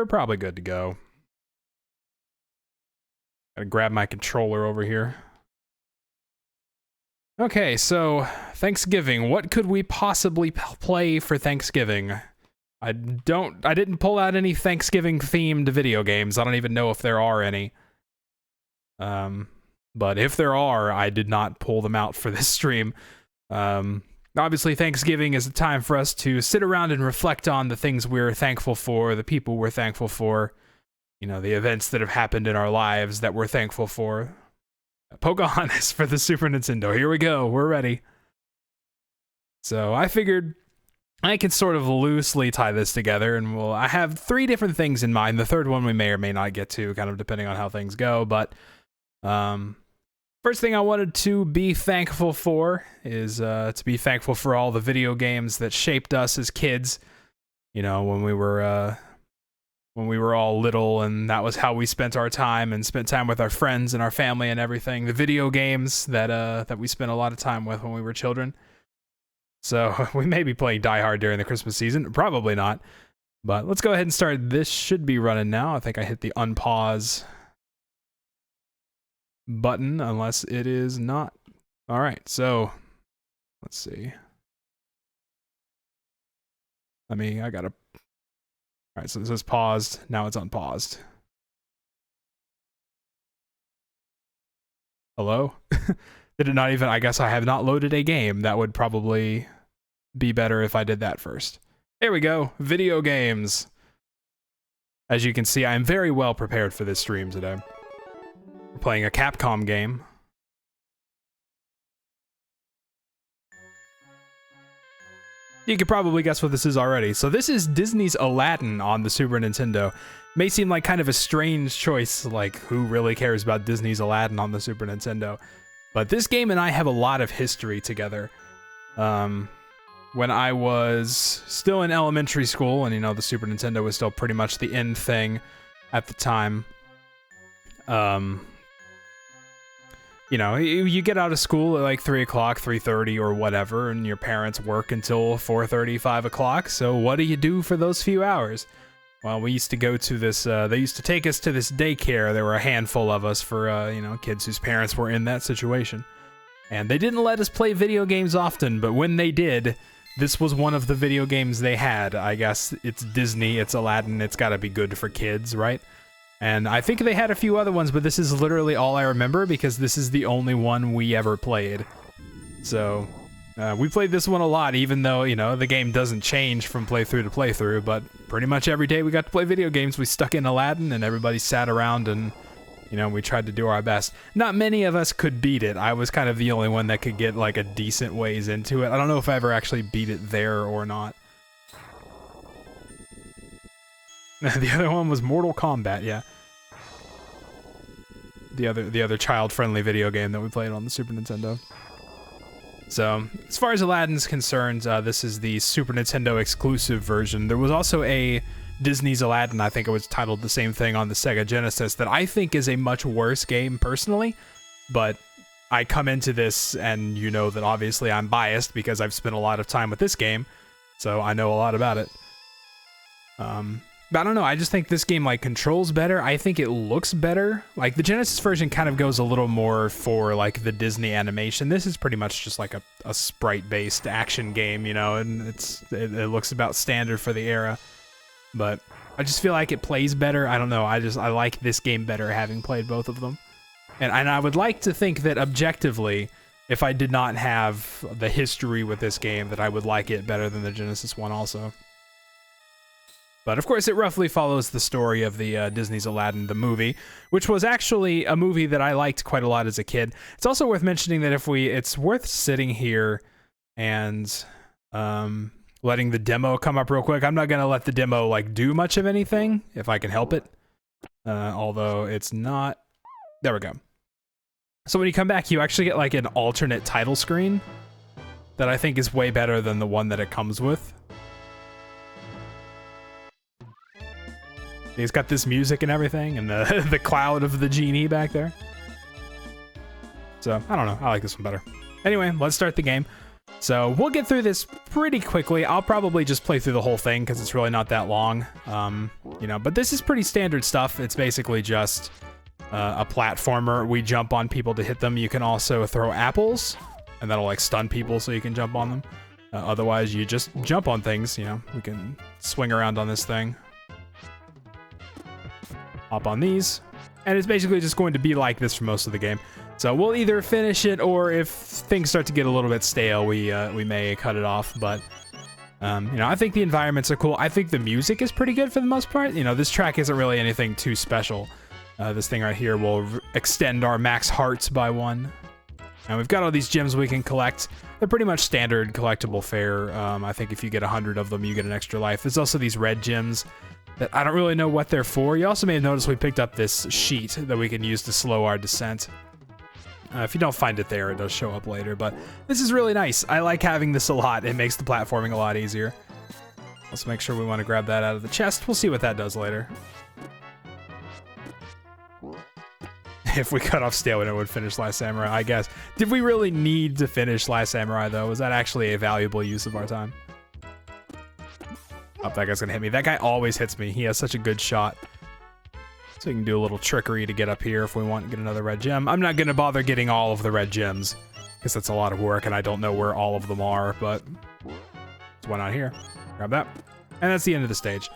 we're probably good to go. Gotta grab my controller over here. Okay, so Thanksgiving. What could we possibly play for Thanksgiving? I didn't pull out any Thanksgiving themed video games. I don't even know if there are any. But if there are, I did not pull them out for this stream. Obviously, Thanksgiving is a time for us to sit around and reflect on the things we're thankful for, the people we're thankful for, you know, the events that have happened in our lives that we're thankful for. Pocahontas for the Super Nintendo. Here we go. We're ready. So I figured I can sort of loosely tie this together, and I have 3 different things in mind. The third one we may or may not get to, kind of depending on how things go, but first thing I wanted to be thankful for is to be thankful for all the video games that shaped us as kids. You know, when we were all little, and that was how we spent our time and spent time with our friends and our family and everything. The video games that we spent a lot of time with when we were children. So we may be playing Die Hard during the Christmas season. Probably not. But let's go ahead and start. This should be running now. I think I hit the unpause button, unless it is not. All right, so let's see. I gotta. All right, so this is paused. Now it's unpaused. Hello? Did it not even? I guess I have not loaded a game. That would probably be better if I did that first. There we go. Video games. As you can see, I'm very well prepared for this stream today. We're playing a Capcom game. You could probably guess what this is already. So this is Disney's Aladdin on the Super Nintendo. May seem like kind of a strange choice, like who really cares about Disney's Aladdin on the Super Nintendo? But this game and I have a lot of history together. When I was still in elementary school, and you know, the Super Nintendo was still pretty much the in thing at the time. You know, you get out of school at like 3 o'clock, 3:30 or whatever, and your parents work until 4:30, 5 o'clock. So what do you do for those few hours? Well, we used to go to this, they used to take us to this daycare. There were a handful of us for, you know, kids whose parents were in that situation. And they didn't let us play video games often, but when they did, this was one of the video games they had. I guess it's Disney, it's Aladdin, it's gotta be good for kids, right? And I think they had a few other ones, but this is literally all I remember because this is the only one we ever played. So, we played this one a lot, even though, you know, the game doesn't change from playthrough to playthrough, but pretty much every day we got to play video games. We stuck in Aladdin and everybody sat around and, you know, we tried to do our best. Not many of us could beat it. I was kind of the only one that could get like a decent ways into it. I don't know if I ever actually beat it there or not. The other one was Mortal Kombat, yeah. The other child-friendly video game that we played on the Super Nintendo. So, as far as Aladdin's concerned, this is the Super Nintendo exclusive version. There was also a Disney's Aladdin, I think it was titled the same thing on the Sega Genesis, that I think is a much worse game personally, but I come into this and you know that obviously I'm biased because I've spent a lot of time with this game, so I know a lot about it. But I don't know, I just think this game, like, controls better. I think it looks better. Like, the Genesis version kind of goes a little more for, like, the Disney animation. This is pretty much just, like, a sprite-based action game, you know, and it looks about standard for the era. But I just feel like it plays better. I don't know, I like this game better having played both of them. And I would like to think that, objectively, if I did not have the history with this game, that I would like it better than the Genesis one also. But of course, it roughly follows the story of the Disney's Aladdin, the movie, which was actually a movie that I liked quite a lot as a kid. It's also worth mentioning that it's worth sitting here and letting the demo come up real quick. I'm not gonna let the demo like do much of anything if I can help it, although it's not. There we go. So when you come back, you actually get like an alternate title screen that I think is way better than the one that it comes with. It's got this music and everything, and the cloud of the genie back there. So, I don't know. I like this one better. Anyway, let's start the game. So we'll get through this pretty quickly. I'll probably just play through the whole thing because it's really not that long. You know, but this is pretty standard stuff. It's basically just a platformer. We jump on people to hit them. You can also throw apples, and that'll like stun people so you can jump on them. Otherwise, you just jump on things, you know. We can swing around on this thing. Hop on these. And it's basically just going to be like this for most of the game. So we'll either finish it, or if things start to get a little bit stale, we may cut it off. But, you know, I think the environments are cool. I think the music is pretty good for the most part. You know, this track isn't really anything too special. This thing right here will extend our max hearts by 1. And we've got all these gems we can collect. They're pretty much standard collectible fare. I think if you get 100 of them, you get an extra life. There's also these red gems that I don't really know what they're for. You also may have noticed we picked up this sheet that we can use to slow our descent. If you don't find it there, it does show up later, but this is really nice. I like having this a lot. It makes the platforming a lot easier. Let's make sure we want to grab that out of the chest. We'll see what that does later. If we cut off Stalemate, it would finish Last Samurai, I guess. Did we really need to finish Last Samurai, though? Was that actually a valuable use of our time? Oh, that guy's gonna hit me. That guy always hits me. He has such a good shot. So we can do a little trickery to get up here if we want to get another red gem. I'm not gonna bother getting all of the red gems, because that's a lot of work, and I don't know where all of them are, but there's one out here. Grab that. And that's the end of the stage.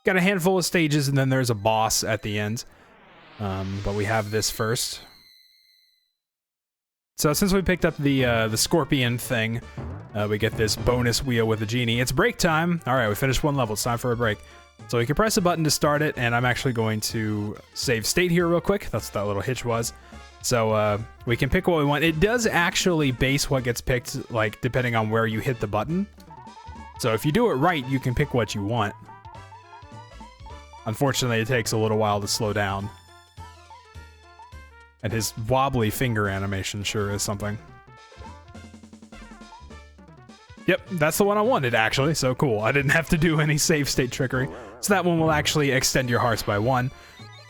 Got a handful of stages, and then there's a boss at the end. But we have this first. So since we picked up the scorpion thing, we get this bonus wheel with the genie. It's break time. All right, we finished one level. It's time for a break. So we can press a button to start it, and I'm actually going to save state here real quick. That's what that little hitch was. So we can pick what we want. It does actually base what gets picked, like, depending on where you hit the button. So if you do it right, you can pick what you want. Unfortunately, it takes a little while to slow down. And his wobbly finger animation sure is something. Yep, that's the one I wanted, actually, so cool. I didn't have to do any save state trickery. So that one will actually extend your hearts by 1.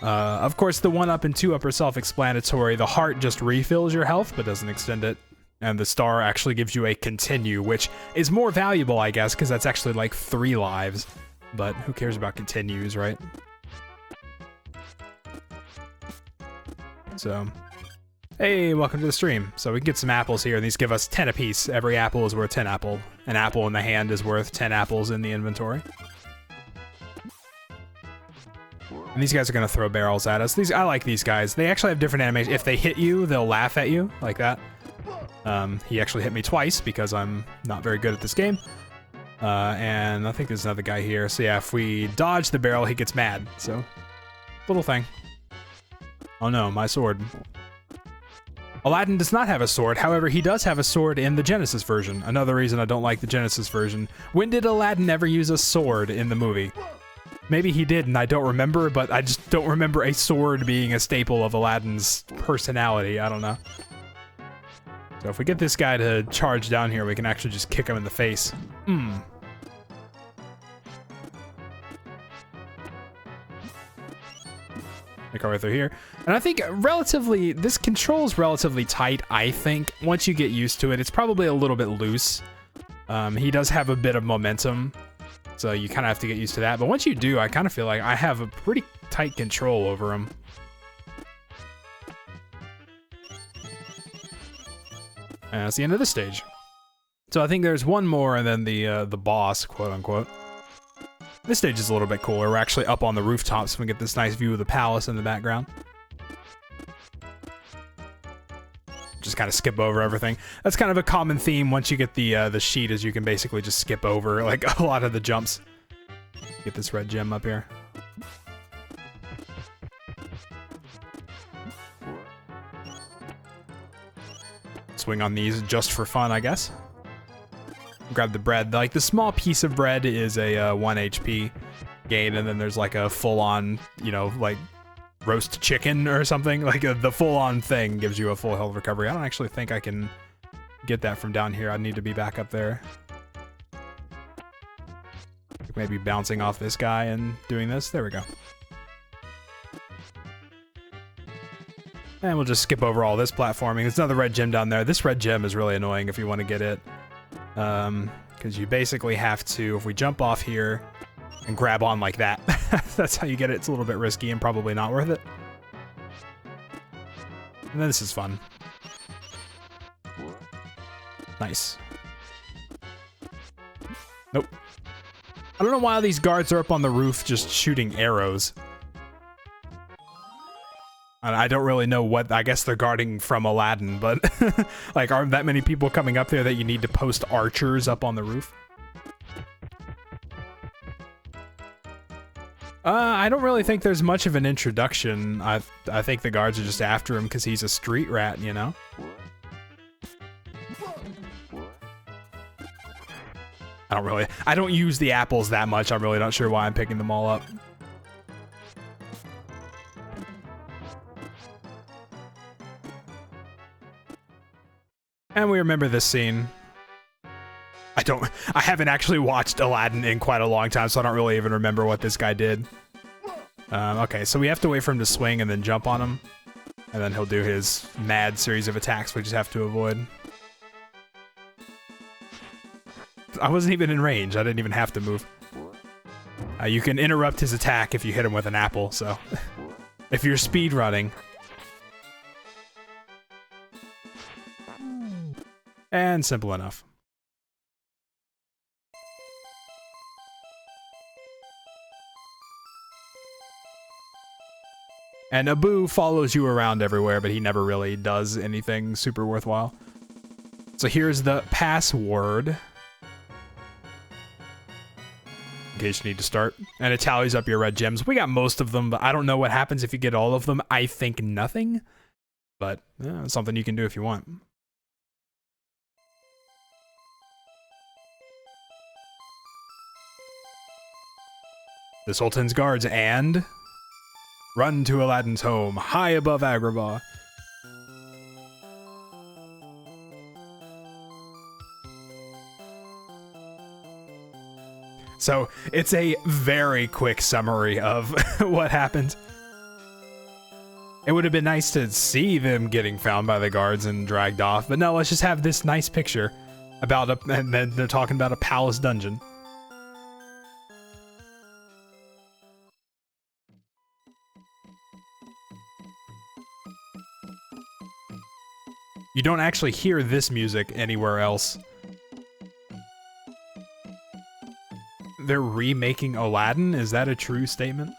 Of course, the 1-up and 2-up are self-explanatory. The heart just refills your health, but doesn't extend it. And the star actually gives you a continue, which is more valuable, I guess, because that's actually like 3 lives. But who cares about continues, right? So, hey, welcome to the stream. So we can get some apples here, and these give us 10 apiece. Every apple is worth 10 apple. An apple in the hand is worth 10 apples in the inventory. And these guys are going to throw barrels at us. I like these guys. They actually have different animations. If they hit you, they'll laugh at you, like that. He actually hit me twice because I'm not very good at this game. And I think there's another guy here. So yeah, if we dodge the barrel, he gets mad. So, little thing. Oh no, my sword. Aladdin does not have a sword, however, he does have a sword in the Genesis version. Another reason I don't like the Genesis version. When did Aladdin ever use a sword in the movie? Maybe he did and I don't remember, but I just don't remember a sword being a staple of Aladdin's personality. I don't know. So if we get this guy to charge down here, we can actually just kick him in the face. Make our way through here. And I think this control's relatively tight, I think. Once you get used to it, it's probably a little bit loose. He does have a bit of momentum, so you kind of have to get used to that. But once you do, I kind of feel like I have a pretty tight control over him. And that's the end of this stage. So I think there's one more and then the boss, quote unquote. This stage is a little bit cooler. We're actually up on the rooftops, so we get this nice view of the palace in the background. Just kind of skip over everything. That's kind of a common theme once you get the sheet, is you can basically just skip over like a lot of the jumps. Get this red gem up here. Swing on these just for fun, I guess. Grab the bread. Like, the small piece of bread is a 1 HP gain, and then there's like a full-on, you know, like roast chicken or something. Like the full-on thing gives you a full health recovery. I don't actually think I can get that from down here. I'd need to be back up there. Maybe bouncing off this guy and doing this. There we go. And we'll just skip over all this platforming. There's another red gem down there. This red gem is really annoying if you want to get it. Because you basically have to, if we jump off here and grab on like that, that's how you get it. It's a little bit risky and probably not worth it. And then this is fun. Nice. Nope. I don't know why these guards are up on the roof just shooting arrows. I don't really know what, I guess they're guarding from Aladdin, but like, aren't that many people coming up there that you need to post archers up on the roof? I don't really think there's much of an introduction. I think the guards are just after him because he's a street rat, you know? I don't use the apples that much. I'm really not sure why I'm picking them all up. And we remember this scene. I haven't actually watched Aladdin in quite a long time, so I don't really even remember what this guy did. Okay, so we have to wait for him to swing and then jump on him. And then he'll do his mad series of attacks we just have to avoid. I wasn't even in range. I didn't even have to move. You can interrupt his attack if you hit him with an apple, so... if you're speed running... And simple enough. And Abu follows you around everywhere, but he never really does anything super worthwhile. So here's the password. In case you need to start. And it tallies up your red gems. We got most of them, but I don't know what happens if you get all of them. I think nothing. But yeah, it's something you can do if you want. The Sultan's guards and run to Aladdin's home, high above Agrabah. So it's a very quick summary of what happened. It would have been nice to see them getting found by the guards and dragged off, but no, let's just have this nice picture about and then they're talking about a palace dungeon. You don't actually hear this music anywhere else. They're remaking Aladdin? Is that a true statement?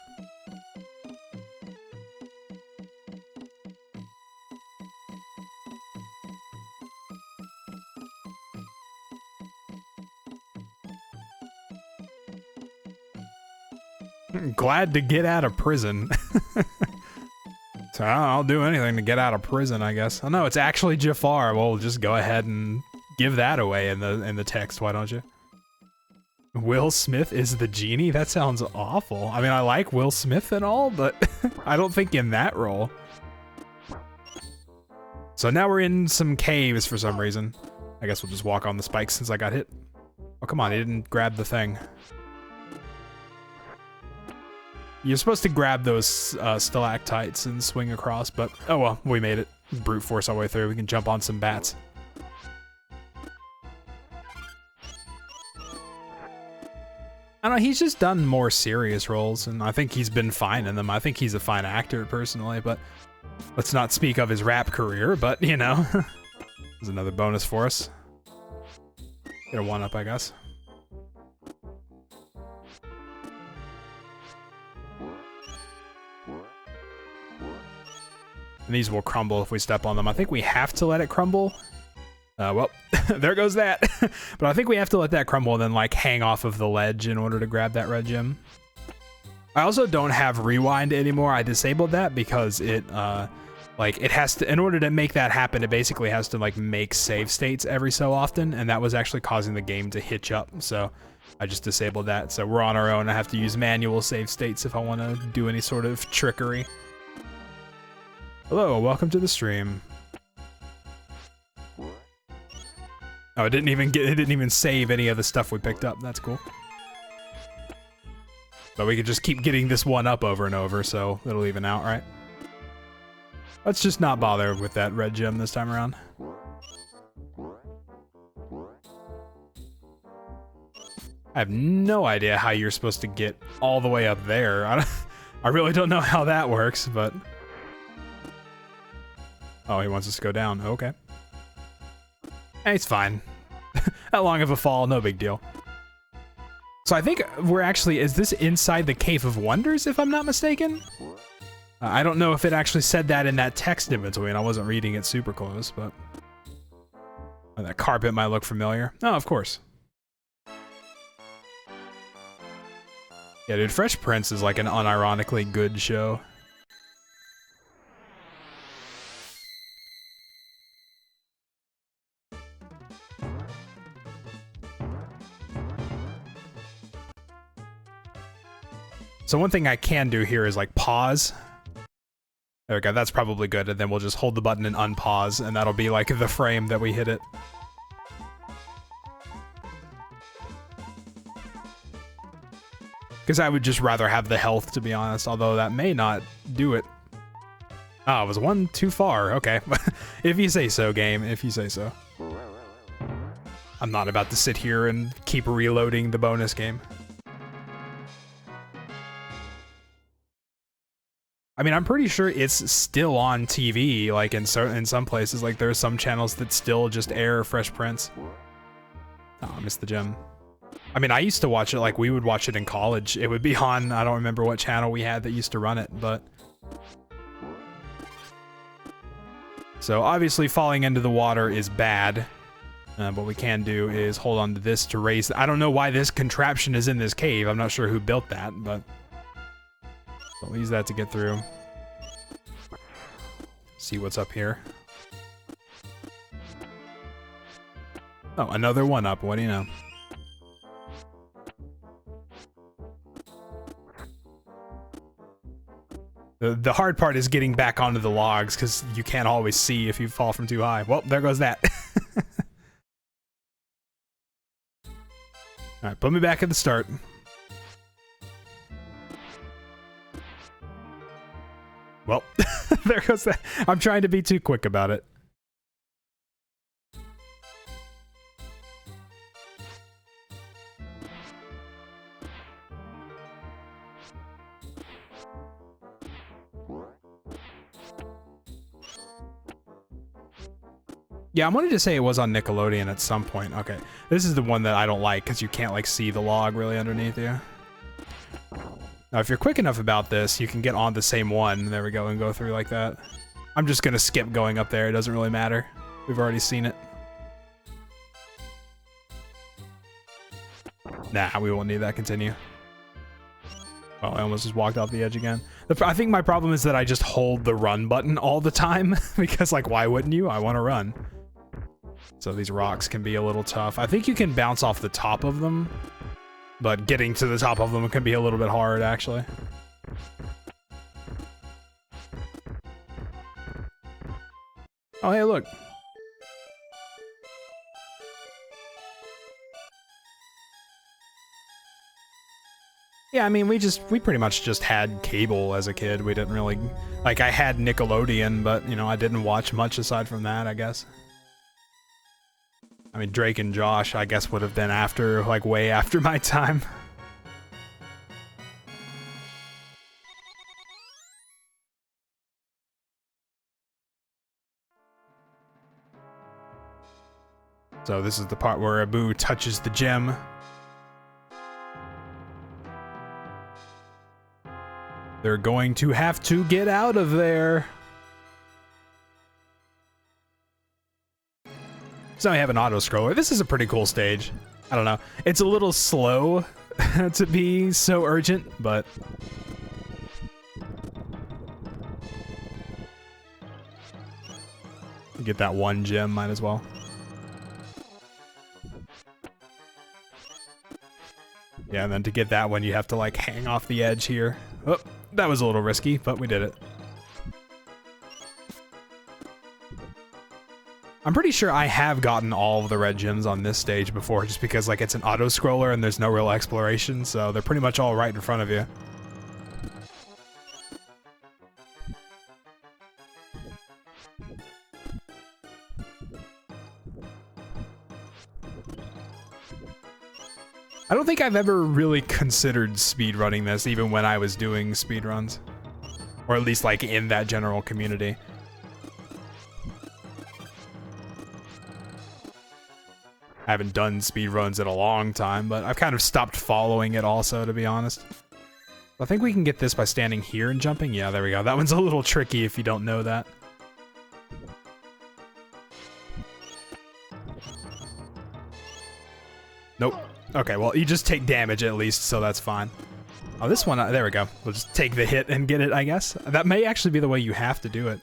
Glad to get out of prison. So I'll do anything to get out of prison, I guess. Oh no, it's actually Jafar. Well, just go ahead and give that away in the text, why don't you? Will Smith is the genie? That sounds awful. I mean, I like Will Smith and all, but I don't think in that role. So now we're in some caves for some reason. I guess we'll just walk on the spikes since I got hit. Oh, come on, he didn't grab the thing. You're supposed to grab those stalactites and swing across, but oh well, we made it. Brute force our way through. We can jump on some bats. I don't know, he's just done more serious roles, and I think he's been fine in them. I think he's a fine actor, personally, but let's not speak of his rap career, but, you know. There's another bonus for us. Get a one-up, I guess. And these will crumble if we step on them. I think we have to let it crumble. Well, there goes that. But I think we have to let that crumble and then, like, hang off of the ledge in order to grab that red gem. I also don't have rewind anymore. I disabled that because it, like, it has to, in order to make that happen, it basically has to, like, make save states every so often. And that was actually causing the game to hitch up. So I just disabled that. So we're on our own. I have to use manual save states if I want to do any sort of trickery. Hello, welcome to the stream. Oh, it didn't even save any of the stuff we picked up. That's cool. But we could just keep getting this one up over and over, so it'll even out, right? Let's just not bother with that red gem this time around. I have no idea how you're supposed to get all the way up there. I really don't know how that works, but... Oh, he wants us to go down. Okay. Hey, it's fine. That long of a fall, no big deal. So I think we're actually... Is this inside the Cave of Wonders, if I'm not mistaken? I don't know if it actually said that in that text in between. I wasn't reading it super close, but... Oh, that carpet might look familiar. Oh, of course. Yeah, dude, Fresh Prince is like an unironically good show. So one thing I can do here is like pause. There we go, that's probably good, and then we'll just hold the button and unpause, and that'll be like the frame that we hit it. Because I would just rather have the health, to be honest, although that may not do it. Oh, it was one too far. Okay. If you say so, game. If you say so. I'm not about to sit here and keep reloading the bonus game. I mean, I'm pretty sure it's still on TV, like in some places. Like, there are some channels that still just air Fresh Prince. Oh, I missed the gem. I mean, I used to watch it, like, we would watch it in college. It would be on, I don't remember what channel we had that used to run it, but... So, obviously, falling into the water is bad. What we can do is hold on to this to raise... I don't know why this contraption is in this cave. I'm not sure who built that, but... We'll use that to get through. See what's up here. Oh, another one up. What do you know? The hard part is getting back onto the logs, because you can't always see if you fall from too high. Well, there goes that. Alright, put me back at the start. Well, there goes that. I'm trying to be too quick about it. Yeah, I wanted to say it was on Nickelodeon at some point. Okay, this is the one that I don't like because you can't like see the log really underneath you. Now, if you're quick enough about this, you can get on the same one. There we go, and go through like that. I'm just gonna skip going up there. It doesn't really matter. We've already seen it. Nah, we won't need that. Continue. Oh, I almost just walked off the edge again. I think my problem is that I just hold the run button all the time because, like, why wouldn't you? I want to run. So these rocks can be a little tough. I think you can bounce off the top of them, but getting to the top of them can be a little bit hard, actually. Oh, hey, look. Yeah, I mean, we pretty much just had cable as a kid. We didn't really... Like, I had Nickelodeon, but, you know, I didn't watch much aside from that, I guess. I mean, Drake and Josh, I guess, would have been after, like, way after my time. So this is the part where Abu touches the gem. They're going to have to get out of there. So I have an auto-scroller. This is a pretty cool stage. I don't know. It's a little slow to be so urgent, but... Get that one gem, might as well. Yeah, and then to get that one, you have to, like, hang off the edge here. Oh, that was a little risky, but we did it. I'm pretty sure I have gotten all of the red gems on this stage before, just because, like, it's an auto-scroller and there's no real exploration, so they're pretty much all right in front of you. I don't think I've ever really considered speedrunning this, even when I was doing speedruns. Or at least like in that general community. I haven't done speedruns in a long time, but I've kind of stopped following it also, to be honest. I think we can get this by standing here and jumping. Yeah, there we go. That one's a little tricky if you don't know that. Nope. Okay, well, you just take damage at least, so that's fine. Oh, this one, there we go. We'll just take the hit and get it, I guess. That may actually be the way you have to do it.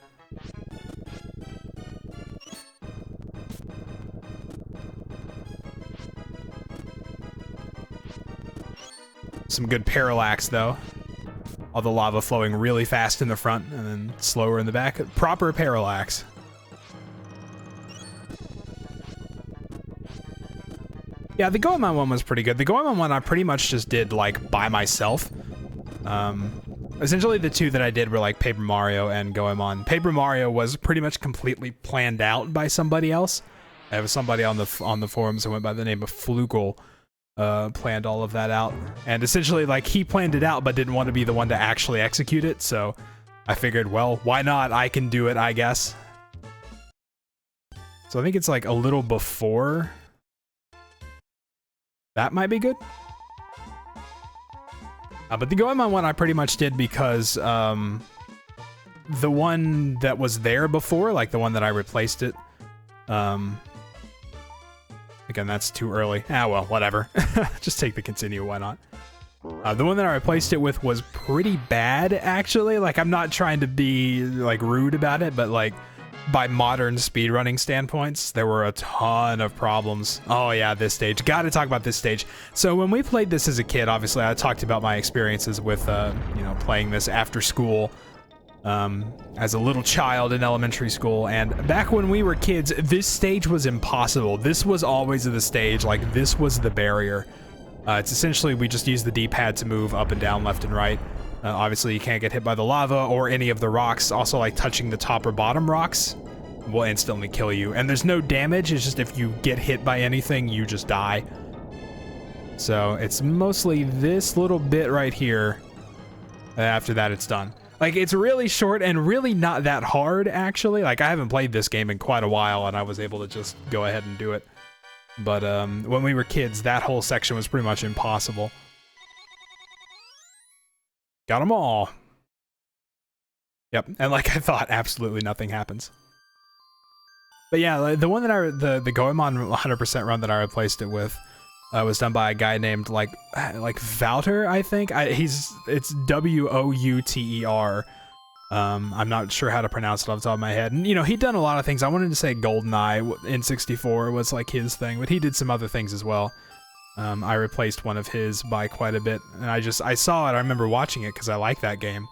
Some good parallax, though. All the lava flowing really fast in the front and then slower in the back. Proper parallax. Yeah, the Goemon one was pretty good. The Goemon one I pretty much just did, like, by myself. Essentially, the two that I did were, like, Paper Mario and Goemon. Paper Mario was pretty much completely planned out by somebody else. There was somebody on the forums who went by the name of Flugel, planned all of that out. And essentially, like, he planned it out but didn't want to be the one to actually execute it, so I figured, well, why not? I can do it, I guess. So I think it's, like, a little before... That might be good. But the Goemon one I pretty much did because the one that was there before, like the one that I replaced it, again, that's too early. Ah, well, whatever. Just take the continue, why not? The one that I replaced it with was pretty bad, actually. Like, I'm not trying to be, like, rude about it, but, like, by modern speedrunning standpoints, there were a ton of problems. Oh yeah, this stage. Gotta talk about this stage. So when we played this as a kid, obviously I talked about my experiences with, you know, playing this after school as a little child in elementary school. And back when we were kids, this stage was impossible. This was always the stage. Like, this was the barrier. It's essentially, we just use the D-pad to move up and down, left and right. Obviously, you can't get hit by the lava or any of the rocks. Also, like, touching the top or bottom rocks will instantly kill you. And there's no damage. It's just if you get hit by anything, you just die. So it's mostly this little bit right here. After that, it's done. Like, it's really short and really not that hard, actually. Like, I haven't played this game in quite a while, and I was able to just go ahead and do it. But when we were kids, that whole section was pretty much impossible. Got them all. Yep, and like I thought, absolutely nothing happens. But yeah, the one that the Goemon 100% run that I replaced it with was done by a guy named like Wouter, I think. It's W-O-U-T-E-R. I'm not sure how to pronounce it off the top of my head. And you know, he'd done a lot of things. I wanted to say GoldenEye in 64 was like his thing, but he did some other things as well. I replaced one of his by quite a bit, and I saw it. I remember watching it because I like that game,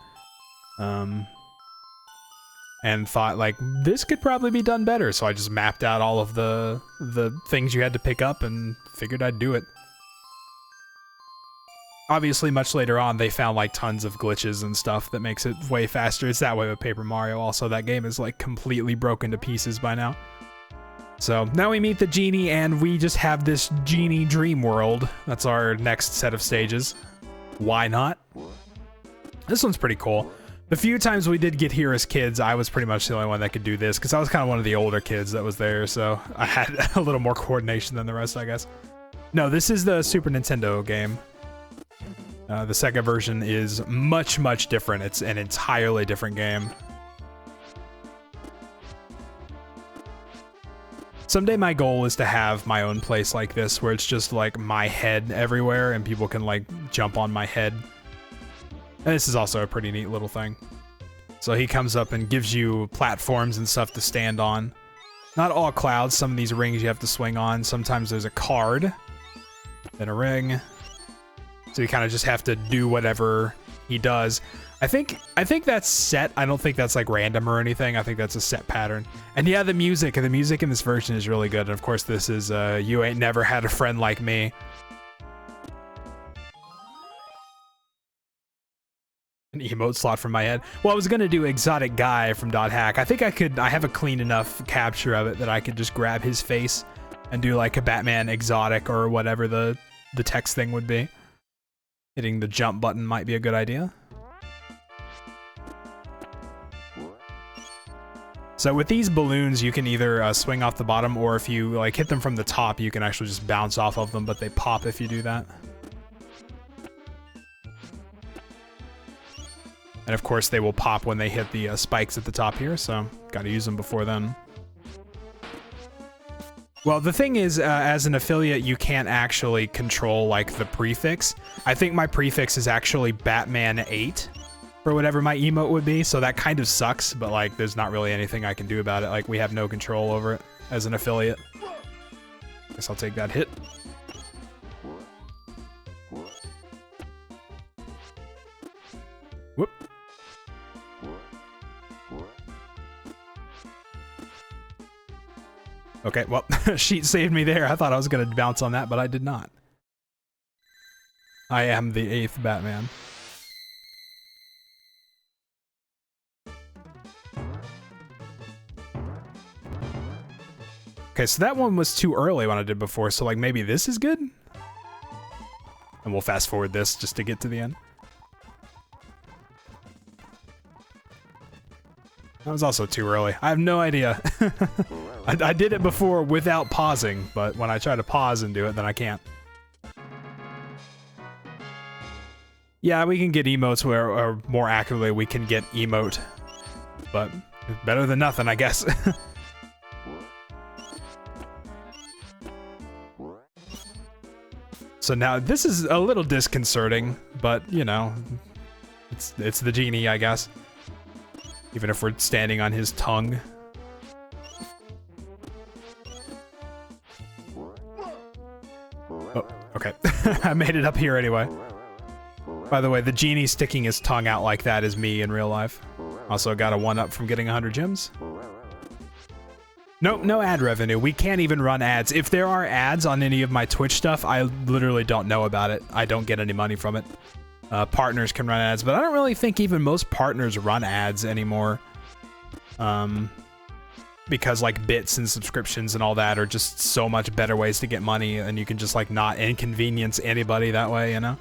and thought like this could probably be done better. So I just mapped out all of the things you had to pick up and figured I'd do it. Obviously, much later on, they found like tons of glitches and stuff that makes it way faster. It's that way with Paper Mario. Also, that game is like completely broken to pieces by now. So now we meet the genie, and we just have this genie dream world. That's our next set of stages. Why not? This one's pretty cool. The few times we did get here as kids, I was pretty much the only one that could do this, because I was kind of one of the older kids that was there, so I had a little more coordination than the rest, I guess. No, this is the Super Nintendo game. The Sega version is much, much different. It's an entirely different game. Someday my goal is to have my own place like this, where it's just like my head everywhere and people can like jump on my head. And this is also a pretty neat little thing. So he comes up and gives you platforms and stuff to stand on. Not all clouds, some of these rings you have to swing on. Sometimes there's a card, then a ring. So you kind of just have to do whatever he does. I think that's set. I don't think that's like random or anything. I think that's a set pattern. And yeah, the music in this version is really good. And of course, this is You Ain't Never Had a Friend Like Me. An emote slot from my head. Well, I was gonna do Exotic Guy from .hack. I think I have a clean enough capture of it that I could just grab his face and do like a Batman Exotic or whatever the the text thing would be. Hitting the jump button might be a good idea. So with these balloons, you can either swing off the bottom, or if you like hit them from the top, you can actually just bounce off of them, but they pop if you do that. And of course, they will pop when they hit the spikes at the top here, so gotta use them before then. Well, the thing is, as an affiliate, you can't actually control, like, the prefix. I think my prefix is actually Batman8 for whatever my emote would be, so that kind of sucks, but, like, there's not really anything I can do about it. Like, we have no control over it as an affiliate. Guess I'll take that hit. Whoop. Okay, well, Sheet saved me there. I thought I was going to bounce on that, but I did not. I am the 8th Batman. Okay, so that one was too early when I did before, so like maybe this is good? And we'll fast forward this just to get to the end. That was also too early. I have no idea. I did it before without pausing, but when I try to pause and do it, then I can't. Yeah, we can get emotes where, or more accurately, we can get emote. But better than nothing, I guess. So now, this is a little disconcerting, but, you know, it's the genie, I guess. Even if we're standing on his tongue. Oh, okay. I made it up here anyway. By the way, the genie sticking his tongue out like that is me in real life. Also got a 1-up from getting 100 gems. Nope, no ad revenue. We can't even run ads. If there are ads on any of my Twitch stuff, I literally don't know about it. I don't get any money from it. Partners can run ads, but I don't really think even most partners run ads anymore. Because like bits and subscriptions and all that are just so much better ways to get money, and you can just like not inconvenience anybody that way, you know?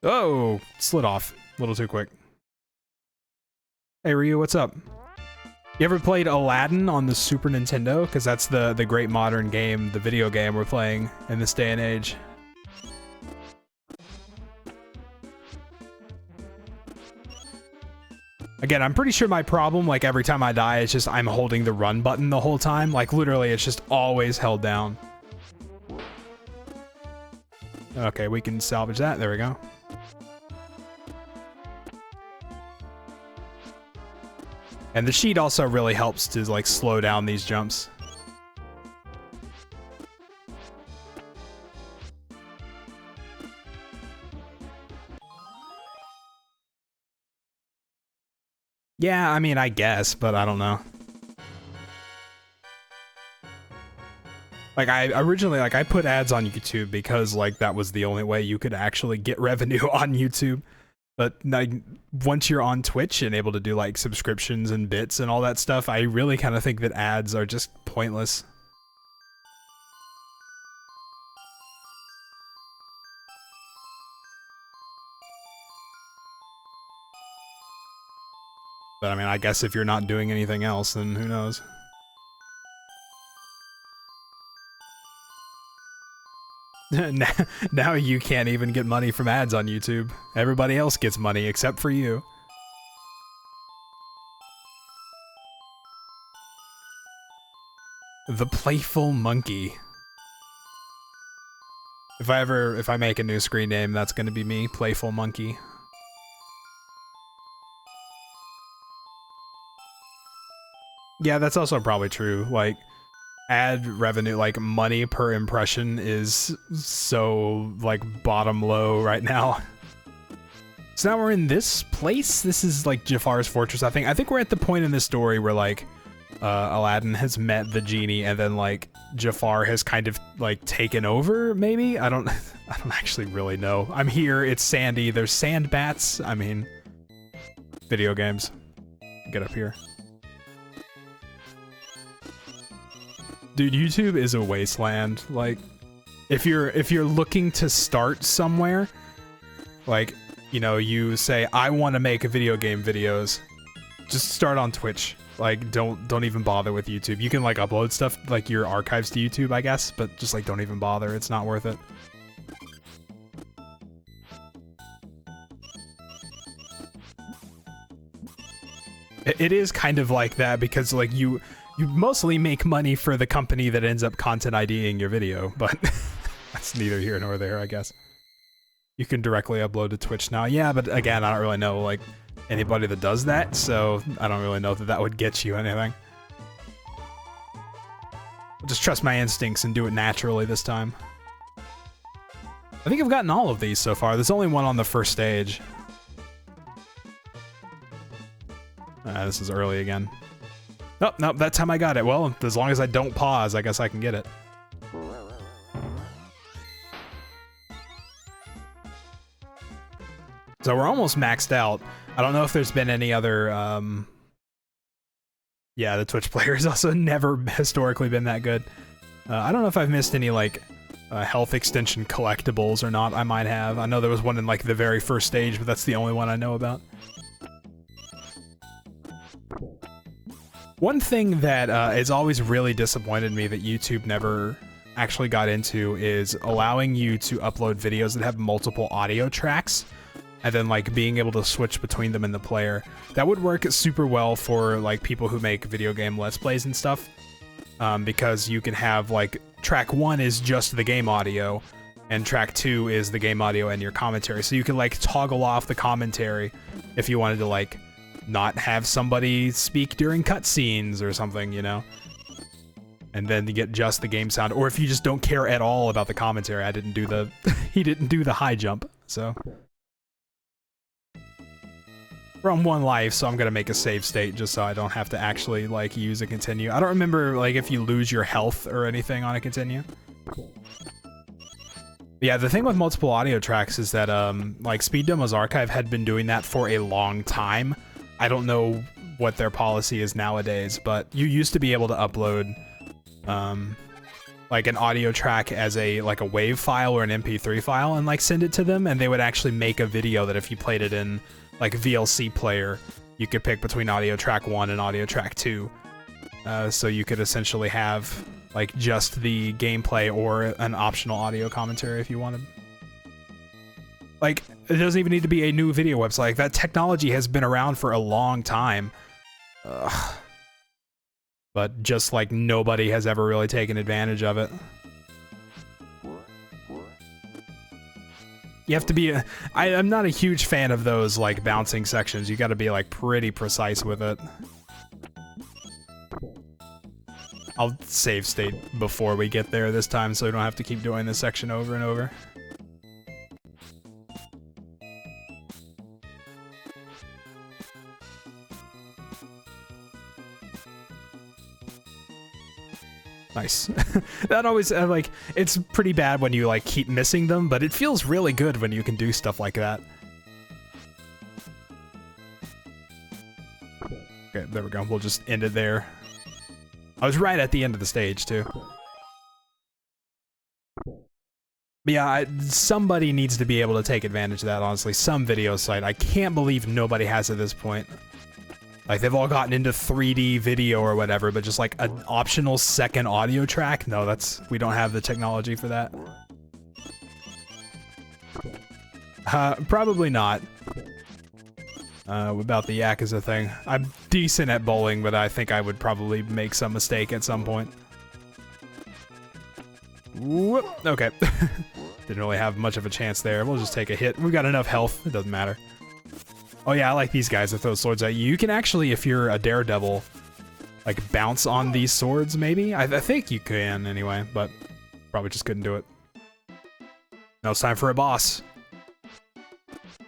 Oh, slid off. A little too quick. Hey Ryu, what's up? You ever played Aladdin on the Super Nintendo? Because that's the great modern game, the video game we're playing in this day and age. Again, I'm pretty sure my problem, like every time I die, is just I'm holding the run button the whole time. Like literally, it's just always held down. Okay, we can salvage that. There we go. And the sheet also really helps to like slow down these jumps. Yeah, I mean, I guess, but I don't know. Like I originally, like I put ads on YouTube because like that was the only way you could actually get revenue on YouTube. But like, once you're on Twitch and able to do like subscriptions and bits and all that stuff, I really kind of think that ads are just pointless. But I mean, I guess if you're not doing anything else, then who knows? Now you can't even get money from ads on YouTube. Everybody else gets money except for you. The Playful Monkey. If I make a new screen name, that's gonna be me, Playful Monkey. Yeah, that's also probably true. Like, ad revenue, like money per impression is so like bottom low right now. So now we're in this place. This is like Jafar's fortress, I think. I think we're at the point in this story where like Aladdin has met the genie and then like Jafar has kind of like taken over, maybe? I don't actually really know. I'm here, it's sandy, there's sand bats. I mean, video games. Get up here. Dude, YouTube is a wasteland. Like, if you're looking to start somewhere, like, you know, you say, I want to make video game videos, just start on Twitch. Like, don't even bother with YouTube. You can, like, upload stuff, like, your archives to YouTube, I guess, but just, like, don't even bother. It's not worth it. It is kind of like that because, like, you mostly make money for the company that ends up content IDing your video, but that's neither here nor there, I guess. You can directly upload to Twitch now. Yeah, but again, I don't really know, like, anybody that does that, so I don't really know that that would get you anything. I'll just trust my instincts and do it naturally this time. I think I've gotten all of these so far. There's only one on the first stage. This is early again. Oh, no, that time I got it. Well, as long as I don't pause, I guess I can get it. So we're almost maxed out. I don't know if there's been any other, yeah, the Twitch player has also never historically been that good. I don't know if I've missed any, like, health extension collectibles or not. I might have. I know there was one in, like, the very first stage, but that's the only one I know about. One thing that has always really disappointed me that YouTube never actually got into is allowing you to upload videos that have multiple audio tracks and then, like, being able to switch between them in the player. That would work super well for, like, people who make video game Let's Plays and stuff, because you can have, like, track 1 is just the game audio and track 2 is the game audio and your commentary. So you can, like, toggle off the commentary if you wanted to, like, not have somebody speak during cutscenes or something, you know? And then you get just the game sound. Or if you just don't care at all about the commentary. I didn't do the... he didn't do the high jump, so... We're on 1 life, so I'm gonna make a save state just so I don't have to actually, like, use a continue. I don't remember, like, if you lose your health or anything on a continue. Yeah, the thing with multiple audio tracks is that, like, Speed Demo's Archive had been doing that for a long time. I don't know what their policy is nowadays, but you used to be able to upload, like, an audio track as a, like, a WAV file or an MP3 file and, like, send it to them, and they would actually make a video that if you played it in, like, VLC player, you could pick between audio track 1 and audio track 2. So you could essentially have, like, just the gameplay or an optional audio commentary if you wanted. Like, it doesn't even need to be a new video website. Like, that technology has been around for a long time. Ugh. But just, like, nobody has ever really taken advantage of it. You have to be I'm not a huge fan of those, like, bouncing sections. You gotta be, like, pretty precise with it. I'll save state before we get there this time so we don't have to keep doing this section over and over. Nice. That always, like, it's pretty bad when you, like, keep missing them, but it feels really good when you can do stuff like that. Okay, there we go. We'll just end it there. I was right at the end of the stage, too. But yeah, somebody needs to be able to take advantage of that, honestly. Some video site. I can't believe nobody has at this point. Like, they've all gotten into 3D video or whatever, but just, like, an optional second audio track? No, we don't have the technology for that. Probably not. About the Yakuza thing. I'm decent at bowling, but I think I would probably make some mistake at some point. Whoop. Okay. Didn't really have much of a chance there. We'll just take a hit. We've got enough health. It doesn't matter. Oh yeah, I like these guys that throw swords at you. You can actually, if you're a daredevil, like, bounce on these swords, maybe? I think you can, anyway, but probably just couldn't do it. Now it's time for a boss.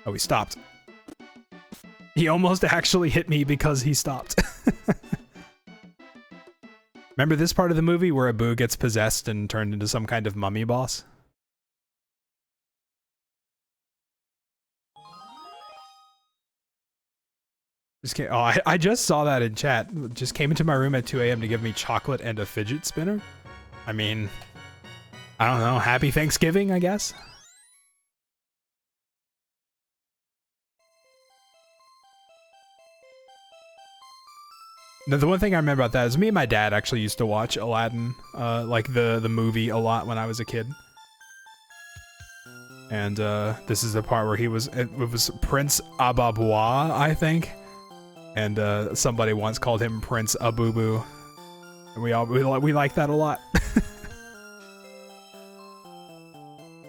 Oh, he stopped. He almost actually hit me because he stopped. Remember this part of the movie where Abu gets possessed and turned into some kind of mummy boss? I just saw that in chat. Just came into my room at 2 a.m. to give me chocolate and a fidget spinner. I mean, I don't know. Happy Thanksgiving, I guess. Now, the one thing I remember about that is me and my dad actually used to watch Aladdin, like the movie, a lot when I was a kid. And this is the part where it was Prince Ababwa, I think. And somebody once called him Prince Abubu. And we like that a lot.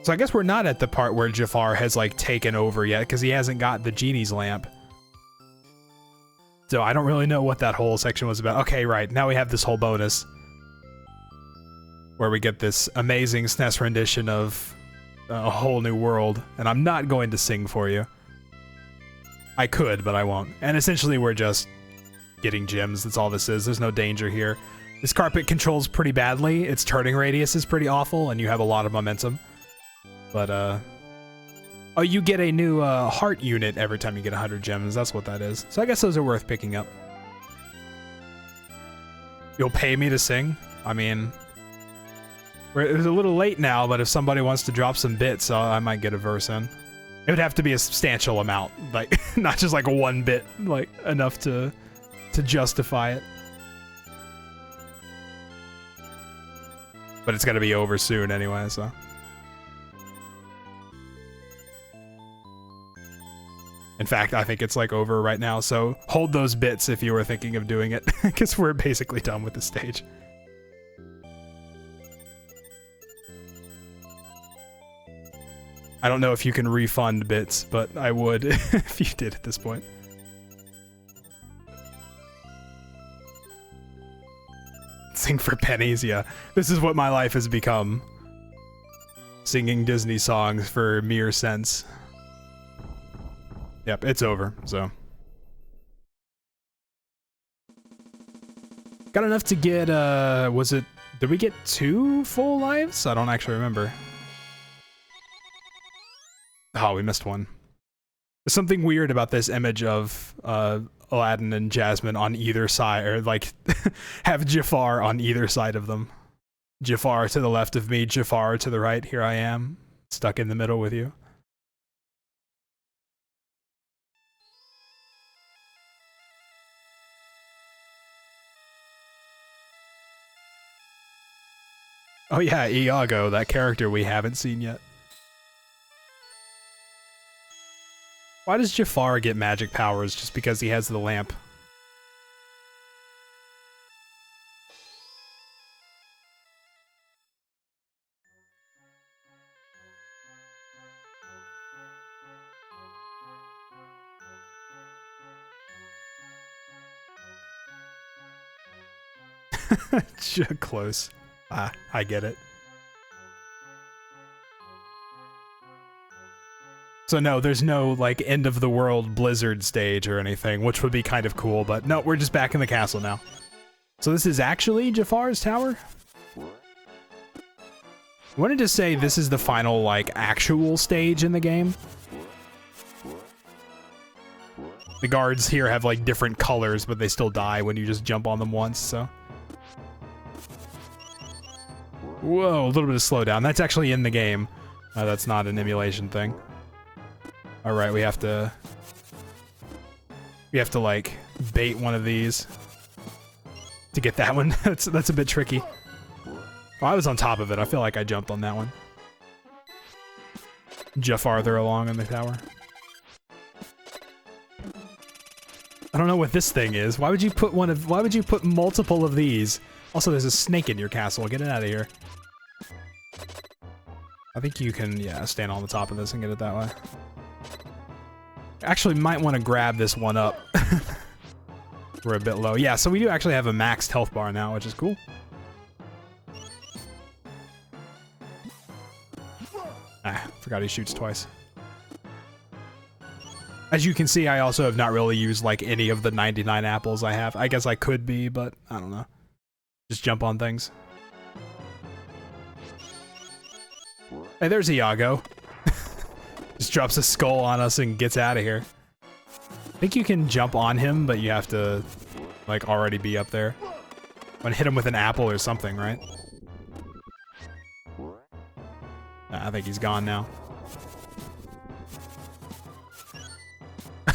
So I guess we're not at the part where Jafar has like taken over yet, because he hasn't got the genie's lamp. So I don't really know what that whole section was about. Okay, right, now we have this whole bonus where we get this amazing SNES rendition of A Whole New World, and I'm not going to sing for you. I could, but I won't. And essentially we're just getting gems, that's all this is. There's no danger here. This carpet controls pretty badly, its turning radius is pretty awful, and you have a lot of momentum. But, oh, you get a new heart unit every time you get 100 gems, that's what that is. So I guess those are worth picking up. You'll pay me to sing? I mean, it's a little late now, but if somebody wants to drop some bits, I might get a verse in. It would have to be a substantial amount, like, not just like 1 bit, like, enough to justify it. But it's gotta be over soon anyway, so. In fact, I think it's like over right now, so hold those bits if you were thinking of doing it, because we're basically done with the stage. I don't know if you can refund bits, but I would if you did at this point. Sing for pennies, yeah. This is what my life has become. Singing Disney songs for mere cents. Yep, it's over, so. Got enough to get, did we get 2 full lives? I don't actually remember. Oh, we missed one. There's something weird about this image of, Aladdin and Jasmine on either side, or like, have Jafar on either side of them. Jafar to the left of me, Jafar to the right, here I am, stuck in the middle with you. Oh yeah, Iago, that character we haven't seen yet. Why does Jafar get magic powers just because he has the lamp? Close. Ah, I get it. So no, there's no, like, end of the world Blizzard stage or anything, which would be kind of cool, but no, we're just back in the castle now. So this is actually Jafar's tower? I wanted to say this is the final, like, actual stage in the game. The guards here have, like, different colors, but they still die when you just jump on them once, so. Whoa, a little bit of slowdown. That's actually in the game. That's not an emulation thing. Alright, we have to, like, bait one of these to get that one. That's a bit tricky. Oh, I was on top of it. I feel like I jumped on that one. Just farther along in the tower. I don't know what this thing is. Why would you put multiple of these? Also, there's a snake in your castle. Get it out of here. I think you can, yeah, stand on the top of this and get it that way. Actually, might want to grab this one up. We're a bit low. Yeah, so we do actually have a maxed health bar now, which is cool. Ah, forgot he shoots twice. As you can see, I also have not really used, like, any of the 99 apples I have. I guess I could be, but I don't know. Just jump on things. Hey, there's Iago. Just drops a skull on us and gets out of here. I think you can jump on him, but you have to, like, already be up there. I'm gonna hit him with an apple or something, right? think he's gone now.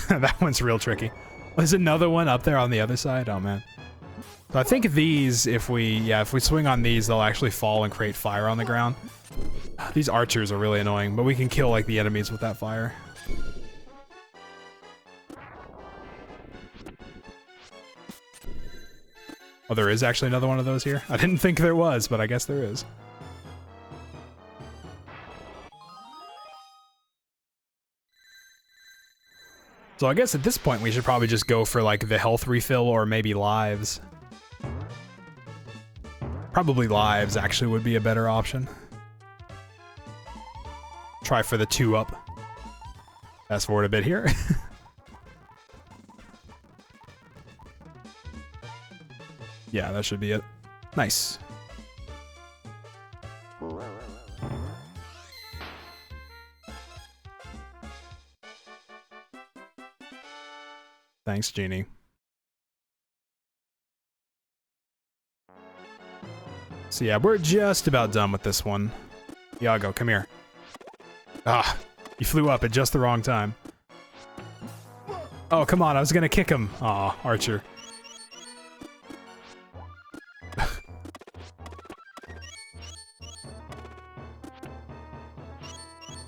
That one's real tricky. There's another one up there on the other side. Oh man. So I think these, if we swing on these, they'll actually fall and create fire on the ground. These archers are really annoying, but we can kill like the enemies with that fire. Oh, there is actually another one of those here? I didn't think there was, but I guess there is. So I guess at this point we should probably just go for like the health refill or maybe lives. Probably lives actually would be a better option. Try for the 2-up. Fast forward a bit here. Yeah, that should be it. Nice. Thanks, Genie. So yeah, we're just about done with this one. Iago, come here. Ah, you flew up at just the wrong time. Oh, come on, I was gonna kick him. Aw, Archer.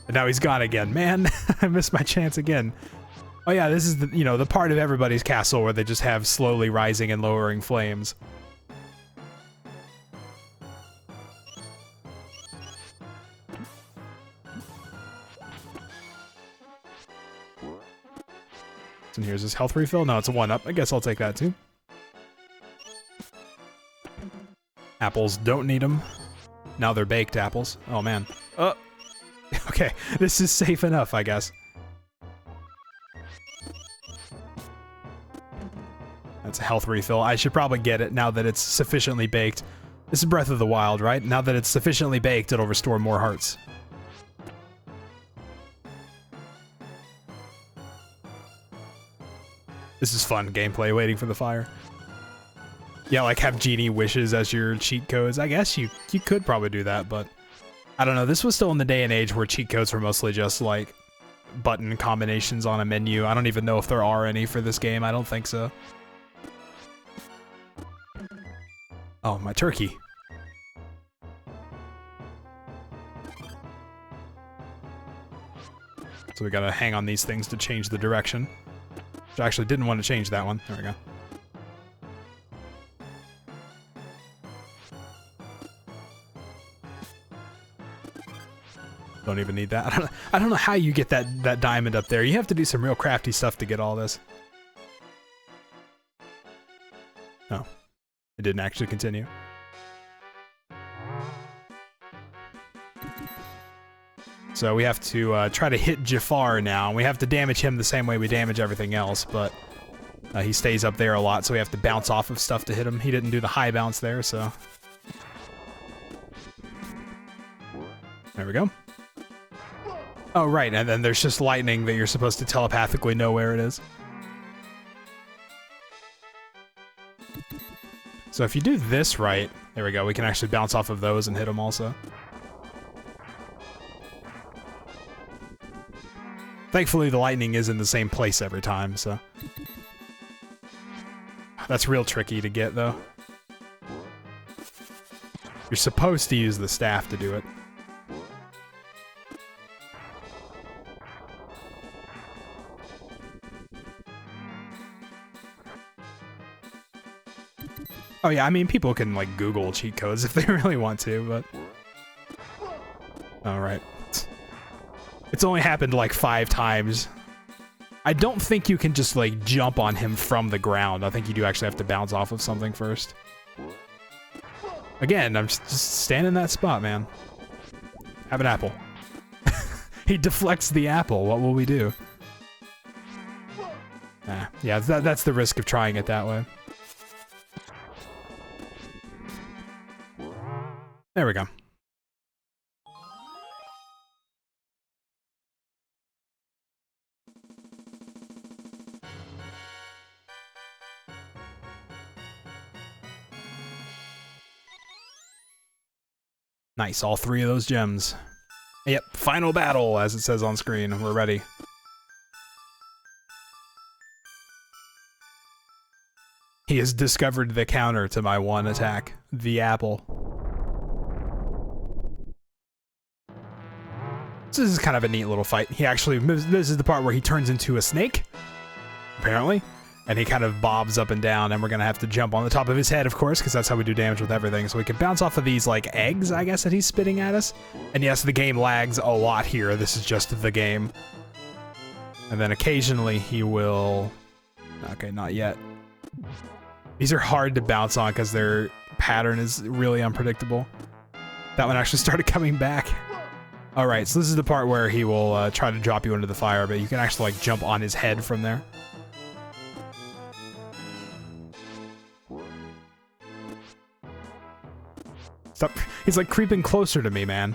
And now he's gone again. Man, I missed my chance again. Oh yeah, this is the, you know, the part of everybody's castle where they just have slowly rising and lowering flames. And here's his health refill. No, it's a 1-up. I guess I'll take that too. Apples, don't need them. Now they're baked apples. Oh man. Okay, this is safe enough, I guess. That's a health refill. I should probably get it now that it's sufficiently baked. This is Breath of the Wild, right? Now that it's sufficiently baked, it'll restore more hearts. This is fun gameplay, waiting for the fire. Yeah, like have genie wishes as your cheat codes. I guess you could probably do that, but I don't know. This was still in the day and age where cheat codes were mostly just like button combinations on a menu. I don't even know if there are any for this game. I don't think so. Oh, my turkey. So we gotta hang on these things to change the direction. Which I actually didn't want to change that one. There we go. Don't even need that. I don't know how you get that diamond up there. You have to do some real crafty stuff to get all this. Oh. It didn't actually continue. So we have to try to hit Jafar now, and we have to damage him the same way we damage everything else, but he stays up there a lot, so we have to bounce off of stuff to hit him. He didn't do the high bounce there, so... There we go. Oh, right, and then there's just lightning that you're supposed to telepathically know where it is. So if you do this right, there we go, we can actually bounce off of those and hit them also. Thankfully, the lightning is in the same place every time, so... That's real tricky to get, though. You're supposed to use the staff to do it. Oh yeah, I mean, people can, like, Google cheat codes if they really want to, but... Alright. It's only happened, like, 5 times. I don't think you can just, like, jump on him from the ground. I think you do actually have to bounce off of something first. Again, I'm just standing in that spot, man. Have an apple. He deflects the apple. What will we do? Yeah, that's the risk of trying it that way. There we go. Nice, all 3 of those gems. Yep, final battle, as it says on screen. We're ready. He has discovered the counter to my one attack, the apple. So this is kind of a neat little fight. He actually, this is the part where he turns into a snake, apparently, and he kind of bobs up and down, and we're gonna have to jump on the top of his head, of course, because that's how we do damage with everything. So we can bounce off of these, like, eggs, I guess, that he's spitting at us. And yes, the game lags a lot here. This is just the game. And then occasionally he will... Okay, not yet. These are hard to bounce on because their pattern is really unpredictable. That one actually started coming back. Alright, so this is the part where he will try to drop you into the fire, but you can actually, like, jump on his head from there. Stop. He's, like, creeping closer to me, man.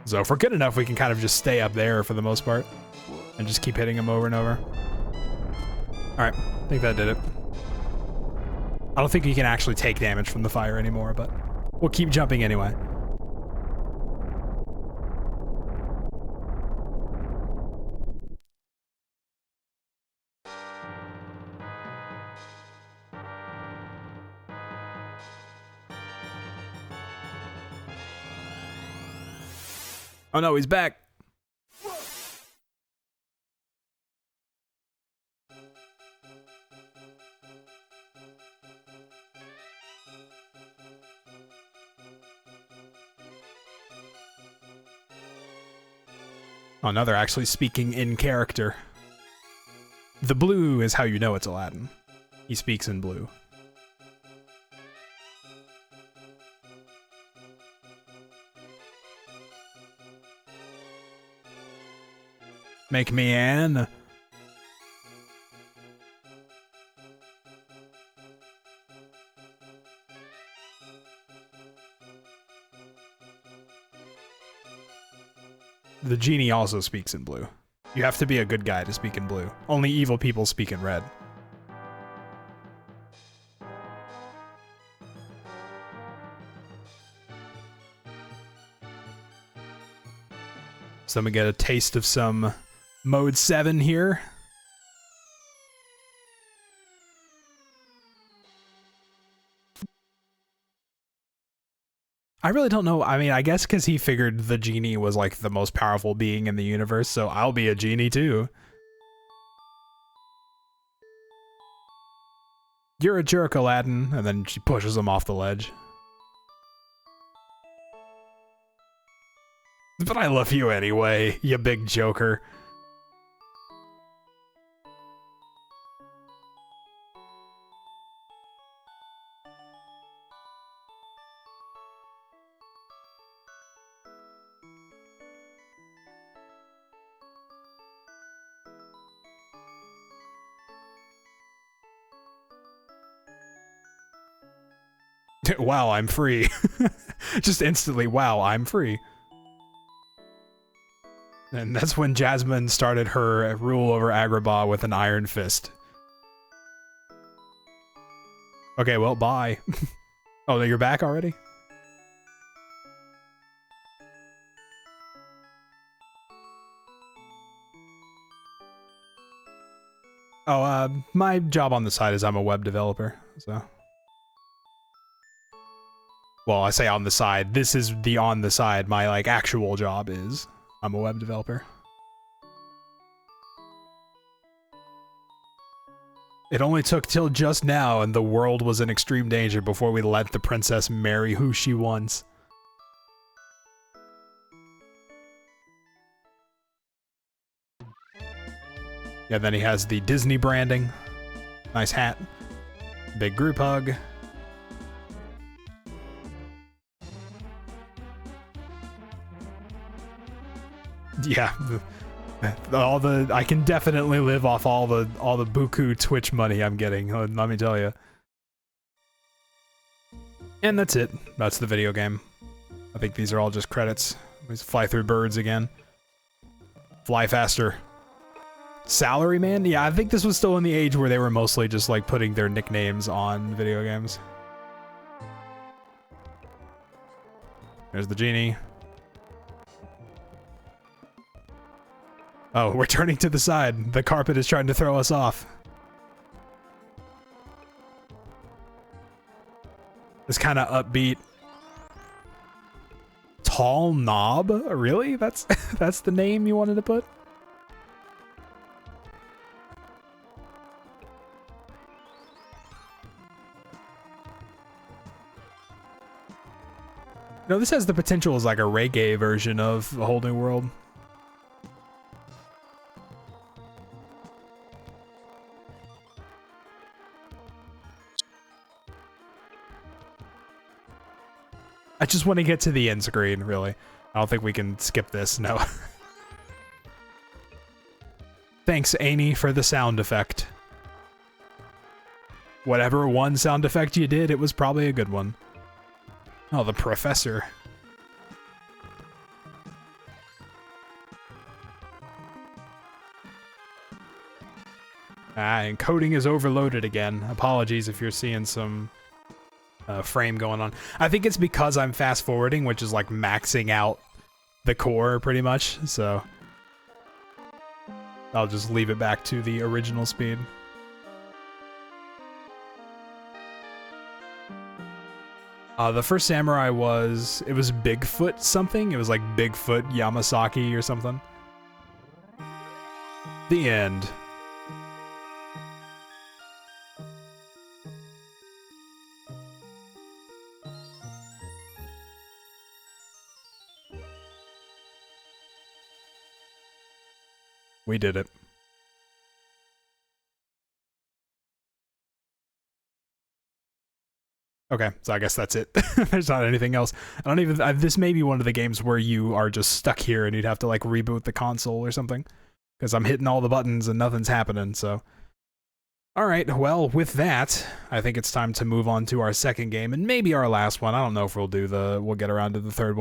So if we're good enough, we can kind of just stay up there for the most part. And just keep hitting him over and over. Alright, I think that did it. I don't think you can actually take damage from the fire anymore, but we'll keep jumping anyway. Oh no, he's back! Oh, now they're actually speaking in character. The blue is how you know it's Aladdin. He speaks in blue. Make me an. The genie also speaks in blue. You have to be a good guy to speak in blue. Only evil people speak in red. So I'm gonna get a taste of some Mode 7 here. I really don't know. I mean, I guess because he figured the genie was like the most powerful being in the universe, so I'll be a genie too. You're a jerk, Aladdin. And then she pushes him off the ledge. But I love you anyway, you big joker. Wow, I'm free. Just instantly, wow, I'm free. And that's when Jasmine started her rule over Agrabah with an iron fist. Okay, well, bye. Oh, no, you're back already? Oh, my job on the side is I'm a web developer, so... Well, I say on the side. This is the on the side. My, like, actual job is I'm a web developer. It only took till just now and the world was in extreme danger before we let the princess marry who she wants. Yeah, then he has the Disney branding. Nice hat. Big group hug. Yeah, I can definitely live off all the buku Twitch money I'm getting, let me tell you. And that's it. That's the video game. I think these are all just credits. Let's fly through birds again. Fly faster. Salaryman? Yeah, I think this was still in the age where they were mostly just like putting their nicknames on video games. There's the genie. Oh, we're turning to the side. The carpet is trying to throw us off. It's kind of upbeat. Tall Knob? Really? That's that's the name you wanted to put? No, this has the potential as like a reggae version of A Whole New World. I just want to get to the end screen, really. I don't think we can skip this, no. Thanks, Amy, for the sound effect. Whatever one sound effect you did, it was probably a good one. Oh, the professor. Encoding is overloaded again. Apologies if you're seeing some frame going on. I think it's because I'm fast forwarding, which is like maxing out the core pretty much, so I'll just leave it back to the original speed. The first samurai it was Bigfoot something. It was like Bigfoot Yamasaki or something. The end. We did it. Okay, so I guess that's it. There's not anything else. I don't even. This may be one of the games where you are just stuck here and you'd have to like reboot the console or something, because I'm hitting all the buttons and nothing's happening. So, all right. Well, with that, I think it's time to move on to our second game and maybe our last one. I don't know if we'll get around to the third one.